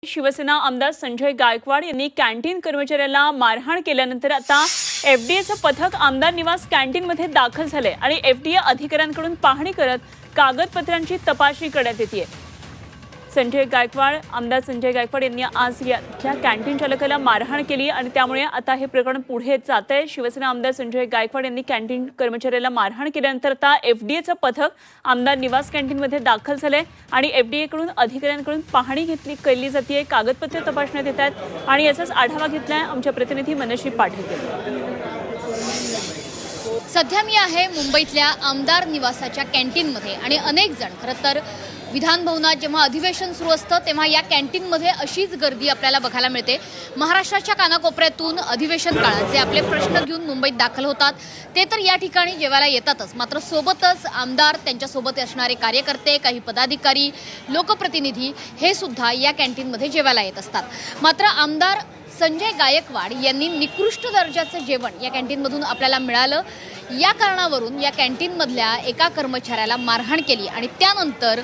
शिवसेना आमदार संजय गायकवाड यांनी कॅन्टीन कर्मचाऱ्याला मारहाण केल्यानंतर आता एफडीएचं पथक आमदार निवास कॅन्टीनमध्ये दाखल झाले आणि एफडीए अधिकाऱ्यांकडून पाहणी करत कागदपत्रांची तपासणी करण्यात येते। आमदार संजय गायकवाड यांनी आज या कॅन्टीन चालकाला मारहाण केली आणि त्यामुळे आता हे प्रकरण पुढे जातंय। शिवसेना आमदार संजय गायकवाड यांनी कॅन्टीन कर्मचाऱ्याला मारहाण केल्यानंतर आता एफडीएचं पथक आमदार निवास कॅन्टीनमध्ये दाखल झाले आणि एफडीए कडून अधिकाऱ्यांकडून पाहणी केली जाते, कागदपत्रे तपासण्यात येत आहेत आणि याचाच आढावा घेतलाय आमच्या प्रतिनिधी मनश्री पाठक। सध्या मी आहे मुंबईतल्या आमदार निवासाच्या कॅन्टीनमध्ये आणि अनेक जण खरं तर विधान भवनात जेव्हा अधिवेशन सुरू असतं तेव्हा या कॅन्टीनमध्ये अशीच गर्दी आपल्याला बघायला मिळते। महाराष्ट्राच्या कानाकोपऱ्यातून अधिवेशन काळात जे आपले प्रश्न घेऊन मुंबईत दाखल होतात ते तर या ठिकाणी जेवायला येतातच, मात्र सोबतच आमदार, त्यांच्यासोबत असणारे कार्यकर्ते, काही पदाधिकारी, लोकप्रतिनिधी हे सुद्धा या कॅन्टीनमध्ये जेवायला येत असतात। मात्र आमदार संजय गायकवाड यांनी निकृष्ट दर्जाचं जेवण या कॅन्टीनमधून आपल्याला मिळालं, या कारणावरून या कॅन्टीनमधल्या एका कर्मचाऱ्याला मारहाण केली आणि त्यानंतर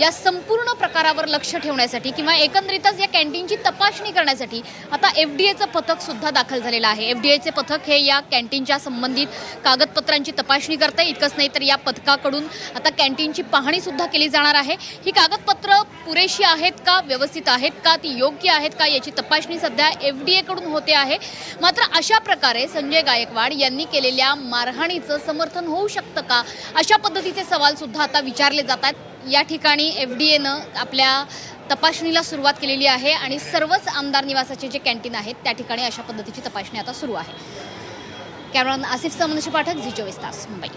या संपूर्ण प्रकारावर लक्ष ठेवण्यासाठी किंवा एकंदरीतच या कॅन्टीनची तपासणी करण्यासाठी आता एफडीएचं पथक सुद्धा दाखल झालेलं आहे। एफडीएचे पथक हे या कॅन्टीनच्या संबंधित कागदपत्रांची तपासणी करते। इतकंच नाही तर या पथकाकडून आता कॅन्टीनची पाहणी सुद्धा केली जाणार आहे। ही कागदपत्र पुरेशी आहेत का, व्यवस्थित आहेत का, ती योग्य आहेत का, याची तपासणी सध्या एफडीए कडून होते आहे। मात्र अशा प्रकारे संजय गायकवाड यांनी केलेल्या मारहाणीचं समर्थन होऊ शकतं का, अशा पद्धतीचे सवाल सुद्धा आता विचारले जात आहेत। या ठिकाणी एफडीएनं आपल्या तपासणीला सुरुवात केलेली आहे आणि सर्वच आमदार निवासाचे जे कॅन्टीन आहेत त्या ठिकाणी अशा पद्धतीची तपासणी आता सुरू आहे। कॅमेरामॅन आसिफ सह, मनश्री पाठक, झी 24 तास, मुंबई।